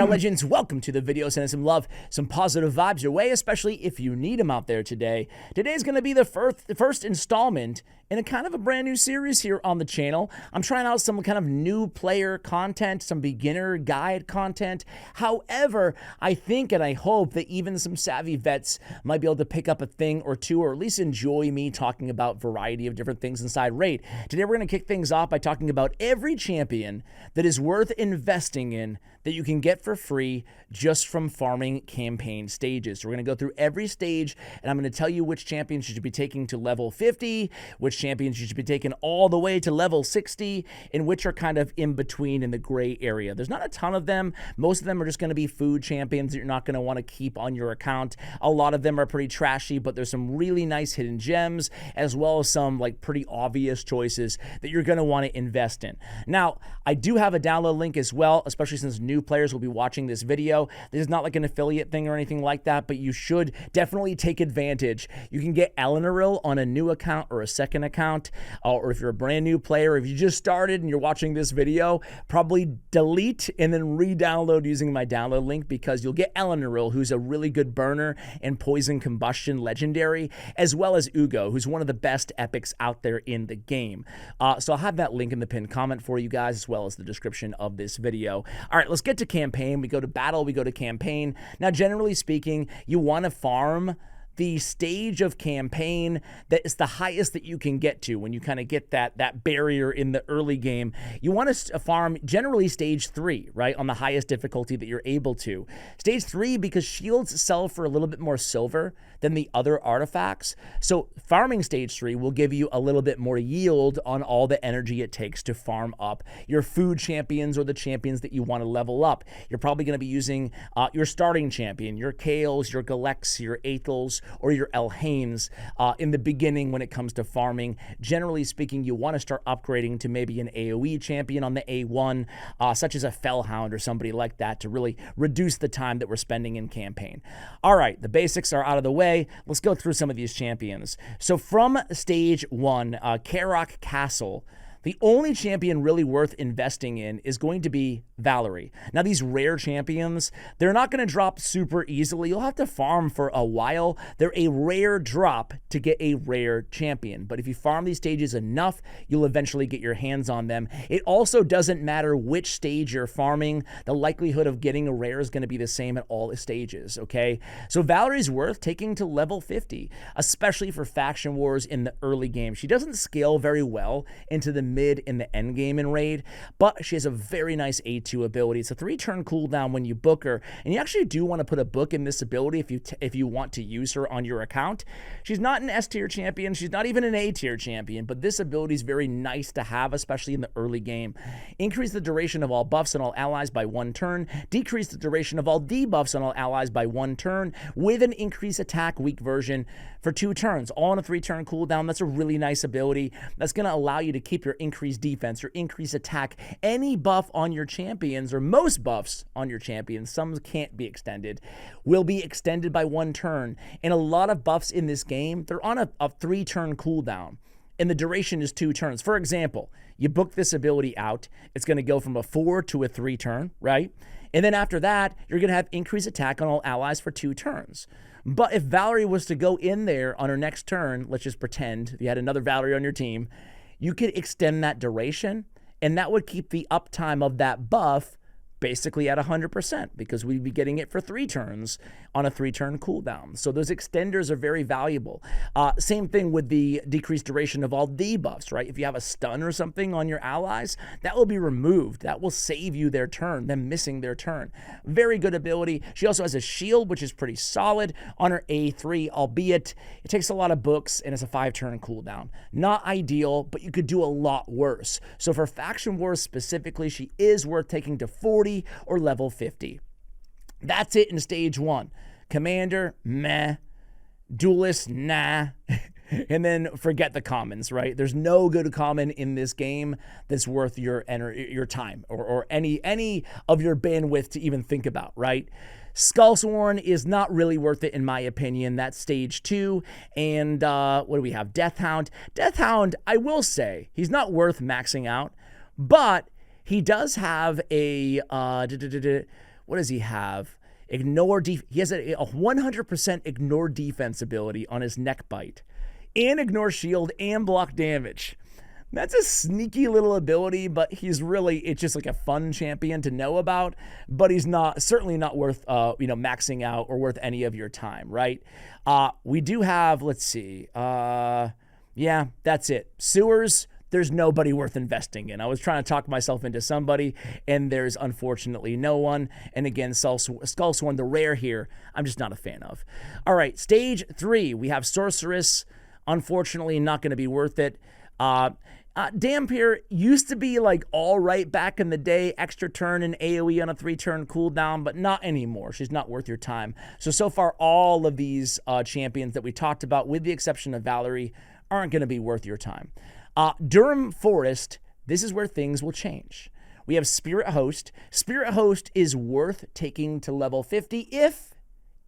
Ciao legends, welcome to the video. Sending some love, some positive vibes your way, especially if you need them out there today. Today's going to be the first installment in a kind of a brand new series here on the channel. I'm trying out some kind of new player content, some beginner guide content. However, I think and I hope that even some savvy vets might be able to pick up a thing or two, or at least enjoy me talking about a variety of different things inside Raid. Today we're going to kick things off by talking about every champion that is worth investing in that you can get for free just from farming campaign stages. So we're going to go through every stage, and I'm going to tell you which champions you should be taking to level 50, which champions you should be taking all the way to level 60, and which are kind of in between in the gray area. There's not a ton of them. Most of them are just going to be food champions that you're not going to want to keep on your account. A lot of them are pretty trashy, but there's some really nice hidden gems, as well as some like pretty obvious choices that you're going to want to invest in. Now, I do have a download link as well, especially since new players will be watching this video. This is not like an affiliate thing or anything like that, but you should definitely take advantage. You can get Eleanoril on a new account or a second account, or if you're a brand new player, if you just started and you're watching this video, probably delete and then re-download using my download link, because you'll get Eleanoril, who's a really good burner and poison combustion legendary, as well as Ugo, who's one of the best epics out there in the game. So I'll have that link in the pinned comment for you guys, as well as the description of this video. All right, let's get to campaign. We go to battle, we go to campaign. Now, generally speaking, you want to farm the stage of campaign that is the highest that you can get to when you kind of get that barrier in the early game. You want to farm generally stage 3, right, on the highest difficulty that you're able to. Stage 3, because shields sell for a little bit more silver than the other artifacts. So farming stage 3 will give you a little bit more yield on all the energy it takes to farm up your food champions or the champions that you want to level up. You're probably going to be using your starting champion, your Kales, your Galex, your Aethels, or your Elhanes in the beginning when it comes to farming. Generally speaking, you want to start upgrading to maybe an AoE champion on the A1, such as a Fellhound or somebody like that, to really reduce the time that we're spending in campaign. All right, the basics are out of the way. Let's go through some of these champions. So from stage 1, Karok Castle, the only champion really worth investing in is going to be Valerie. Now, these rare champions, they're not going to drop super easily. You'll have to farm for a while. They're a rare drop to get a rare champion. But if you farm these stages enough, you'll eventually get your hands on them. It also doesn't matter which stage you're farming. The likelihood of getting a rare is going to be the same at all stages, okay? So Valerie's worth taking to level 50, especially for faction wars in the early game. She doesn't scale very well into the mid in the end game in Raid, but she has a very nice A2 ability. It's a 3-turn cooldown when you book her, and you actually do want to put a book in this ability if you want to use her on your account. She's not an S tier champion, she's not even an A tier champion, but this ability is very nice to have, especially in the early game. Increase the duration of all buffs on all allies by 1 turn, decrease the duration of all debuffs on all allies by 1 turn, with an increase attack weak version for 2 turns, all on a 3-turn cooldown. That's a really nice ability. That's going to allow you to keep your increased defense, your increased attack, any buff on your champions, or most buffs on your champions, some can't be extended, will be extended by 1 turn. And a lot of buffs in this game, they're on a 3-turn cooldown, and the duration is 2 turns. For example, you book this ability out, it's going to go from a 4 to a 3 turn, right? And then after that, you're going to have increased attack on all allies for 2 turns. But if Valerie was to go in there on her next turn, let's just pretend you had another Valerie on your team, you could extend that duration, and that would keep the uptime of that buff basically at 100%, because we'd be getting it for 3 turns on a 3-turn cooldown. So those extenders are very valuable. Same thing with the decreased duration of all debuffs, right? If you have a stun or something on your allies, that will be removed. That will save you their turn, them missing their turn. Very good ability. She also has a shield, which is pretty solid on her A3, albeit it takes a lot of books and it's a 5-turn cooldown. Not ideal, but you could do a lot worse. So for faction wars specifically, she is worth taking to 40 or level 50. That's it in stage 1. Commander, meh. Duelist, nah. And then forget the commons, right? There's no good common in this game that's worth your time or any of your bandwidth to even think about, right? Skullsworn is not really worth it in my opinion. That's stage 2. And what do we have? Deathhound. Deathhound, I will say, he's not worth maxing out, but he does have a, what what does he have? He has a 100% ignore defense ability on his neck bite, and ignore shield and block damage. That's a sneaky little ability, but it's just like a fun champion to know about, but he's certainly not worth, maxing out or worth any of your time, right? We do have, let's see. Yeah, that's it. Sewers, there's nobody worth investing in. I was trying to talk myself into somebody, and there's unfortunately no one. And again, Skullsworn, the rare here, I'm just not a fan of. All right, stage 3, we have Sorceress. Unfortunately, not going to be worth it. Dampier used to be like all right back in the day, extra turn and AoE on a 3-turn cooldown, but not anymore. She's not worth your time. So far, all of these champions that we talked about, with the exception of Valerie, aren't going to be worth your time. Durham Forest, this is where things will change. We have Spirit Host. Spirit Host is worth taking to level 50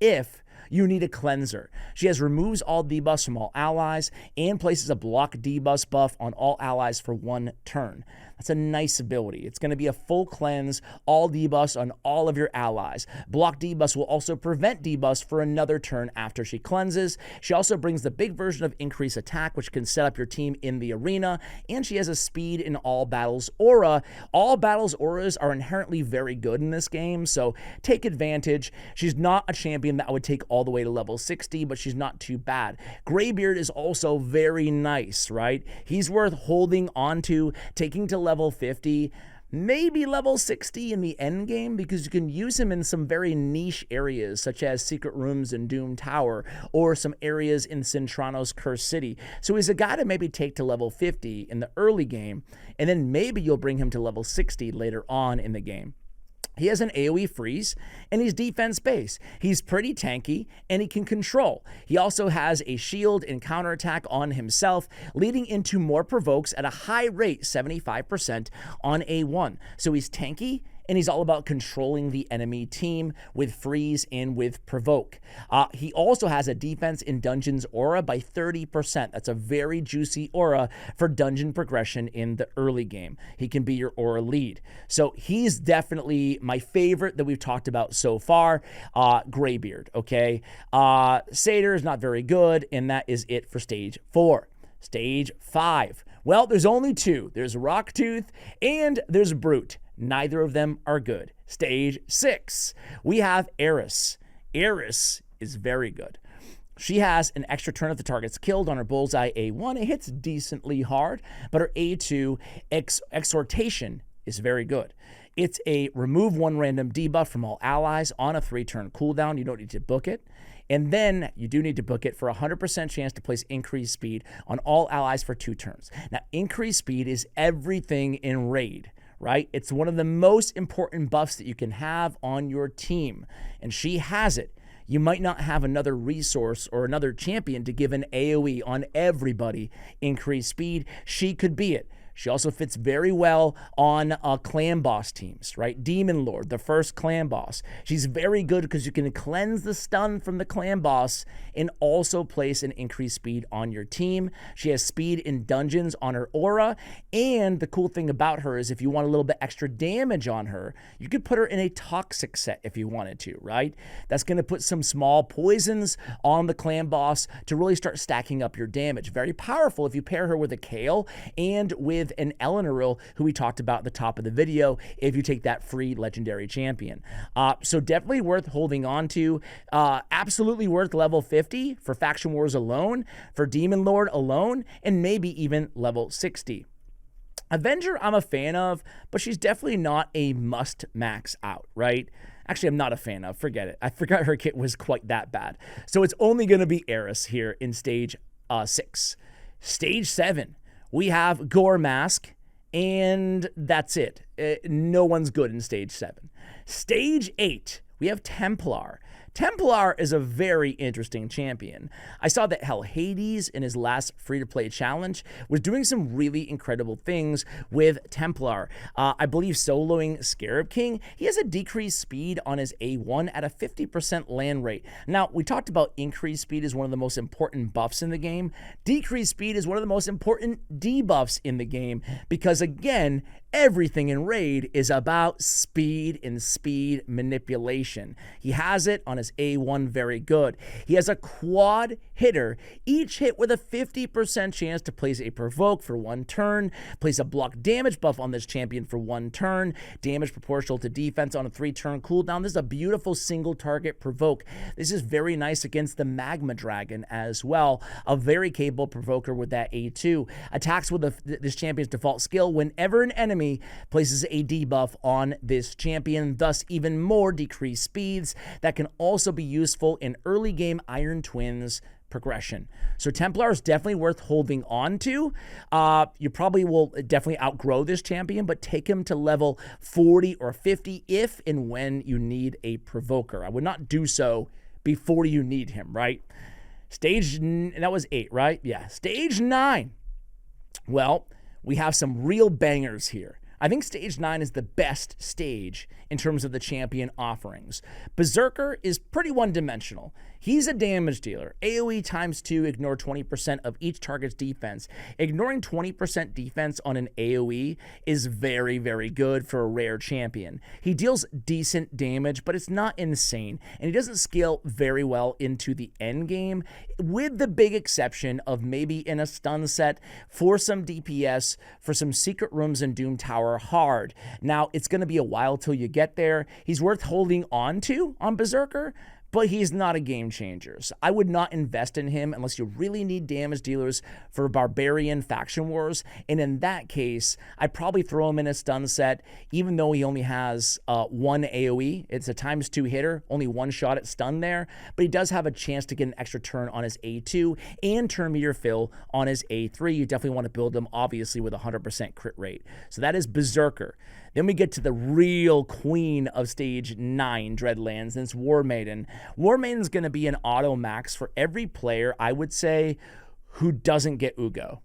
if you need a cleanser. She removes all debuffs from all allies and places a block debuff buff on all allies for 1 turn. That's a nice ability. It's going to be a full cleanse, all debuffs on all of your allies. Block debuffs will also prevent debuffs for another turn after she cleanses. She also brings the big version of increased attack, which can set up your team in the arena, and she has a speed in all battles aura. All battles auras are inherently very good in this game, so take advantage. She's not a champion that I would take all the way to level 60, but she's not too bad. Graybeard is also very nice, right? He's worth holding onto, taking to level 50, maybe level 60 in the end game, because you can use him in some very niche areas, such as secret rooms in Doom Tower, or some areas in Cintrano's Cursed City. So he's a guy to maybe take to level 50 in the early game, and then maybe you'll bring him to level 60 later on in the game. He has an AoE freeze, and he's defense-based. He's pretty tanky, and he can control. He also has a shield and counterattack on himself, leading into more provokes at a high rate, 75% on A1. So he's tanky, and he's all about controlling the enemy team with freeze and with provoke. He also has a defense in dungeons aura by 30%. That's a very juicy aura for dungeon progression in the early game. He can be your aura lead. So he's definitely my favorite that we've talked about so far. Graybeard, okay? Satyr is not very good, and that is it for stage 4. Stage 5. Well, there's only 2. There's Rocktooth and there's Brute. Neither of them are good. Stage 6. We have Eris. Eris is very good. She has an extra turn if the target's killed on her bullseye A1. It hits decently hard, but her A2 exhortation is very good. It's a remove 1 random debuff from all allies on a 3-turn cooldown. You don't need to book it. And then you do need to book it for a 100% chance to place increased speed on all allies for 2 turns. Now, increased speed is everything in Raid, right? It's one of the most important buffs that you can have on your team, and she has it. You might not have another resource or another champion to give an AoE on everybody increased speed. She could be it. She also fits very well on clan boss teams, right? Demon Lord, the first clan boss. She's very good because you can cleanse the stun from the clan boss and also place an increased speed on your team. She has speed in dungeons on her aura, and the cool thing about her is if you want a little bit extra damage on her, you could put her in a toxic set if you wanted to, right? That's going to put some small poisons on the clan boss to really start stacking up your damage. Very powerful if you pair her with a Kale and with an Eleanor, who we talked about at the top of the video, if you take that free legendary champion. So definitely worth holding on to. Absolutely worth level 50 for Faction Wars alone, for Demon Lord alone, and maybe even level 60. Avenger, I'm a fan of, but she's definitely not a must max out, right? Actually, I'm not a fan of. Forget it. I forgot her kit was quite that bad. So it's only going to be Eris here in stage 6. Stage 7. We have Gore Mask, and that's it. No one's good in stage 7. Stage 8, we have Templar. Templar is a very interesting champion. I saw that Hell Hades in his last free-to-play challenge was doing some really incredible things with Templar. I believe soloing Scarab King, he has a decreased speed on his A1 at a 50% land rate. Now, we talked about increased speed is one of the most important buffs in the game. Decreased speed is one of the most important debuffs in the game because, again, Everything in Raid is about speed and speed manipulation. He has it on his A1, very good. He has a quad hitter, each hit with a 50% chance to place a provoke for 1 turn, place a block damage buff on this champion for 1 turn, damage proportional to defense on a 3-turn cooldown. This is a beautiful single target provoke. This is very nice against the Magma Dragon as well. A very capable provoker with that A2. Attacks with this champion's default skill whenever an enemy places a debuff on this champion, thus even more decreased speeds that can also be useful in early game Iron Twins progression. So Templar is definitely worth holding on to. You probably will definitely outgrow this champion, but take him to level 40 or 50 if and when you need a provoker. I would not do so before you need him, right? That was 8, right? Yeah. Stage 9. Well, we have some real bangers here. I think stage 9 is the best stage in terms of the champion offerings. Berserker is pretty one-dimensional. He's a damage dealer. AoE times 2, ignore 20% of each target's defense. Ignoring 20% defense on an AoE is very, very good for a rare champion. He deals decent damage, but it's not insane, and he doesn't scale very well into the end game, with the big exception of maybe in a stun set for some DPS, for some secret rooms in Doom Tower hard. Now, it's going to be a while till you get there. He's worth holding on to on Berserker, but he's not a game changer. So I would not invest in him unless you really need damage dealers for Barbarian Faction Wars. And in that case, I'd probably throw him in a stun set, even though he only has 1 AoE. It's a times 2 hitter, only 1 shot at stun there, but he does have a chance to get an extra turn on his A2 and turn meter fill on his A3. You definitely want to build him, obviously, with a 100% crit rate. So that is Berserker. Then we get to the real queen of stage 9 Dreadlands, and it's War Maiden. War Maiden's going to be an auto max for every player, I would say, who doesn't get Ugo,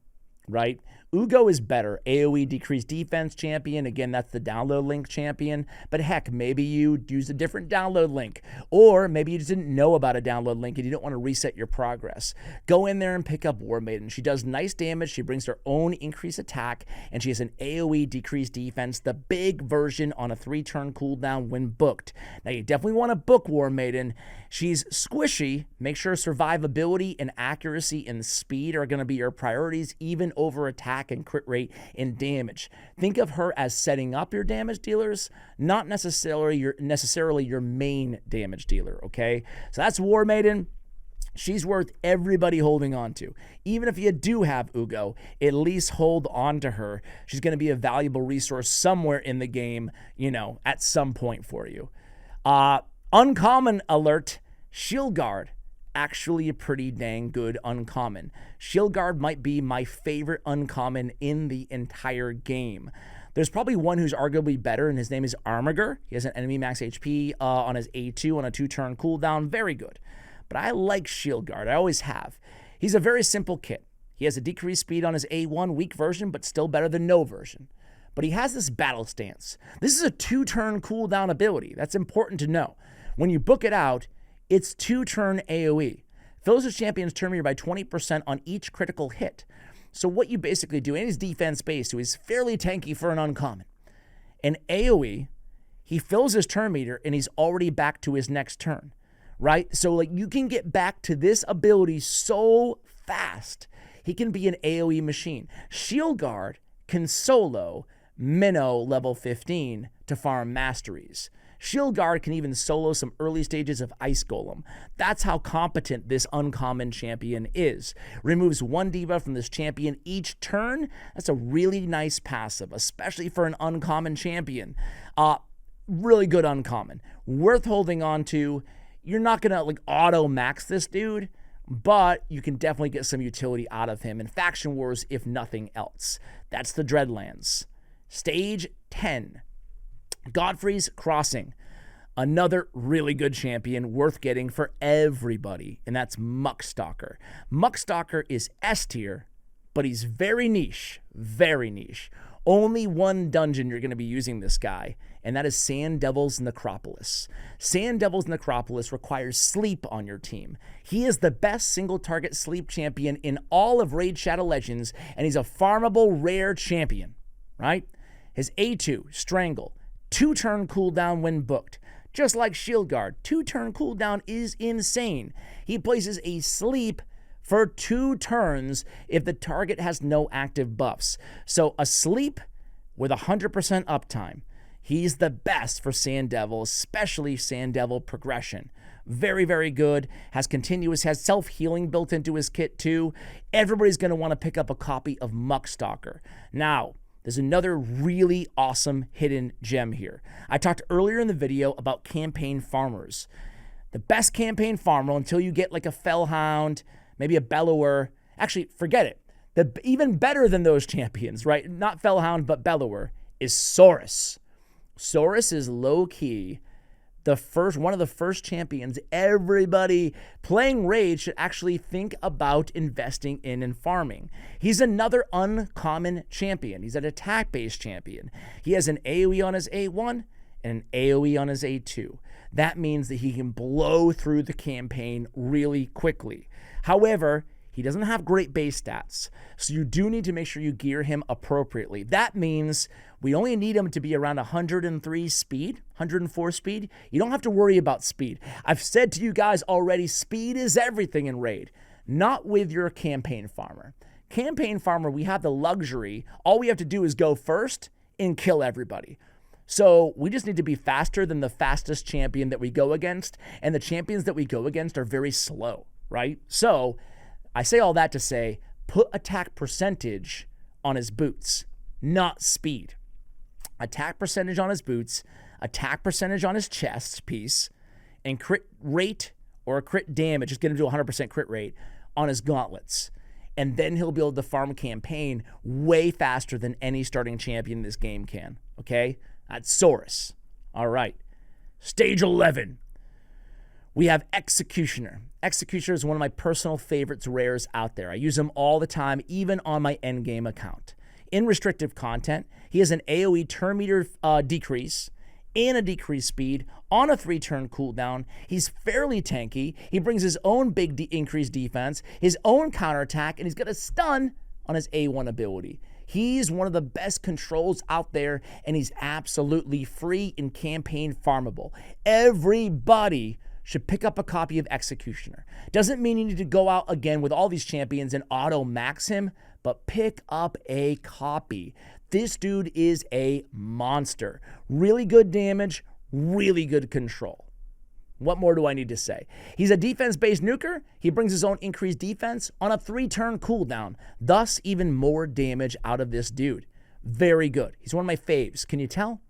right? Ugo is better. AoE decreased defense champion. Again, that's the download link champion. But heck, maybe you used a different download link. Or maybe you just didn't know about a download link and you don't want to reset your progress. Go in there and pick up War Maiden. She does nice damage. She brings her own increased attack. And she has an AoE decreased defense. The big version on a 3-turn cooldown when booked. Now, you definitely want to book War Maiden. She's squishy. Make sure survivability and accuracy and speed are going to be your priorities, even over attack and crit rate and damage. Think of her as setting up your damage dealers, not necessarily your main damage dealer, okay? So that's War Maiden. She's worth everybody holding on to. Even if you do have Ugo, at least hold on to her. She's going to be a valuable resource somewhere in the game, at some point for you. Uncommon alert, Shield Guard. Actually a pretty dang good uncommon. Shield Guard might be my favorite uncommon in the entire game. There's probably one who's arguably better, and his name is Armiger. He has an enemy max HP on his A2 on a 2-turn cooldown. Very good. But I like Shield Guard. I always have. He's a very simple kit. He has a decreased speed on his A1 weak version, but still better than no version. But he has this battle stance. This is a 2-turn cooldown ability. That's important to know. When you book it out, it's 2-turn AoE. Fills his champion's turn meter by 20% on each critical hit. So what you basically do, and he's defense-based, so he's fairly tanky for an uncommon. In AoE, he fills his turn meter, and he's already back to his next turn, right? So you can get back to this ability so fast. He can be an AoE machine. Shield Guard can solo Minnow level 15 to farm masteries. Shield Guard can even solo some early stages of Ice Golem. That's how competent this uncommon champion is. Removes 1 debuff from this champion each turn. That's a really nice passive, especially for an uncommon champion. Really good uncommon. Worth holding on to. You're not going to auto max this dude, but you can definitely get some utility out of him in Faction Wars if nothing else. That's the Dreadlands. Stage 10. Godfrey's Crossing, another really good champion worth getting for everybody, and that's Muckstalker. Muckstalker is S tier, but he's very niche, very niche. Only 1 dungeon you're going to be using this guy, and that is Sand Devil's Necropolis. Sand Devil's Necropolis requires sleep on your team. He is the best single-target sleep champion in all of Raid Shadow Legends, and he's a farmable rare champion, right? His A2, Strangle, 2-turn cooldown when booked. Just like Shield Guard, 2-turn cooldown is insane. He places a sleep for 2 turns if the target has no active buffs. So a sleep with 100% uptime. He's the best for Sand Devil, especially Sand Devil progression. Very, very good. Has self-healing built into his kit too. Everybody's going to want to pick up a copy of Muckstalker. Now, there's another really awesome hidden gem here. I talked earlier in the video about campaign farmers. The best campaign farmer until you get like a Fellhound, maybe a Bellower. Actually, forget it. Even better than those champions, right? Not Fellhound, but Bellower, is Saurus. Saurus is low-key one of the first champions everybody playing Raid should actually think about investing in and farming. He's another uncommon champion. He's an attack-based champion. He has an AoE on his A1 and an AoE on his A2. That means that he can blow through the campaign really quickly. However, he doesn't have great base stats, so you do need to make sure you gear him appropriately. That means we only need him to be around 103 speed, 104 speed. You don't have to worry about speed. I've said to you guys already, speed is everything in Raid, not with your campaign farmer. Campaign farmer, we have the luxury. All we have to do is go first and kill everybody. So we just need to be faster than the fastest champion that we go against, and the champions that we go against are very slow, right? So I say all that to say, put attack percentage on his boots, not speed. Attack percentage on his boots, attack percentage on his chest piece, and crit rate or crit damage, just get him to 100% crit rate on his gauntlets. And then he'll be able to farm campaign way faster than any starting champion in this game can, okay? That's Saurus. All right. Stage 11. We have Executioner. Executioner is one of my personal favorites rares out there. I use him all the time, even on my endgame account. In restrictive content, he has an AoE turn meter decrease and a decreased speed on a 3-turn cooldown. He's fairly tanky. He brings his own big increased defense, his own counterattack, and he's got a stun on his A1 ability. He's one of the best controls out there, and he's absolutely free in campaign farmable. Everybody should pick up a copy of Executioner. Doesn't mean you need to go out again with all these champions and auto-max him, but pick up a copy. This dude is a monster. Really good damage, really good control. What more do I need to say? He's a defense-based nuker. He brings his own increased defense on a 3-turn cooldown, thus even more damage out of this dude. Very good. He's one of my faves. Can you tell?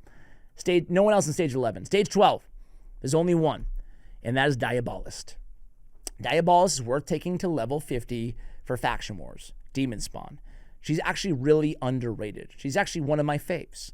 No one else in Stage 11. Stage 12, there's only one, and that is Diabolist. Diabolist is worth taking to level 50 for Faction Wars, Demon Spawn. She's actually really underrated. She's actually one of my faves.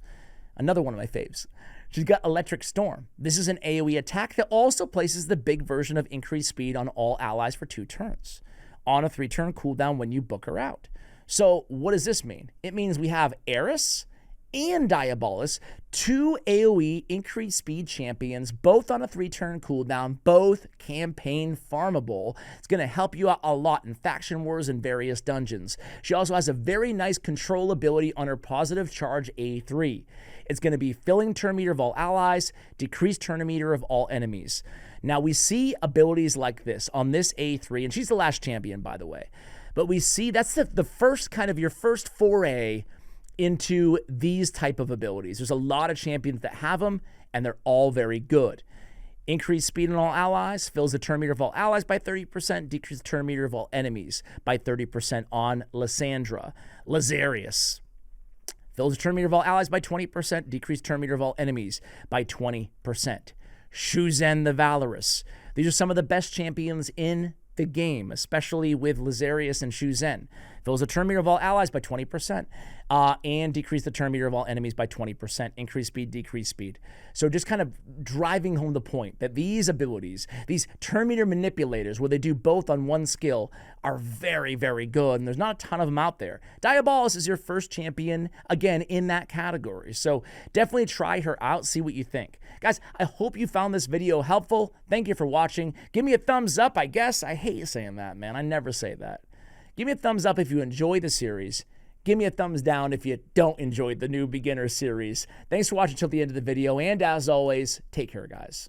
Another one of my faves. She's got Electric Storm. This is an AoE attack that also places the big version of increased speed on all allies for 2 turns, on a 3-turn cooldown when you book her out. So what does this mean? It means we have Eris and Diabolus, 2 AoE increased speed champions, both on a 3-turn cooldown, both campaign farmable. It's going to help you out a lot in Faction Wars and various dungeons. She also has a very nice control ability on her positive charge A3. It's going to be filling turn meter of all allies, decreased turn meter of all enemies. Now we see abilities like this on this A3, and she's the last champion, by the way. But we see that's the first kind of your first foray into these type of abilities. There's a lot of champions that have them, and they're all very good. Increased speed on all allies, fills the turn meter of all allies by 30%, decreased turn meter of all enemies by 30% on Lysandra. Lazarius fills the turn meter of all allies by 20%, decreased turn meter of all enemies by 20%. Shuzen the Valorous. These are some of the best champions in the game, especially with Lazarius and Shuzen. Fills the turn meter of all allies by 20%, and decrease the turn meter of all enemies by 20%. Increase speed, decrease speed. So just kind of driving home the point that these abilities, these turn meter manipulators, where they do both on one skill, are very, very good, and there's not a ton of them out there. Diabolus is your first champion, again, in that category. So definitely try her out, see what you think. Guys, I hope you found this video helpful. Thank you for watching. Give me a thumbs up, I guess. I hate saying that, man. I never say that. Give me a thumbs up if you enjoy the series. Give me a thumbs down if you don't enjoy the new beginner series. Thanks for watching till the end of the video, and as always, take care, guys.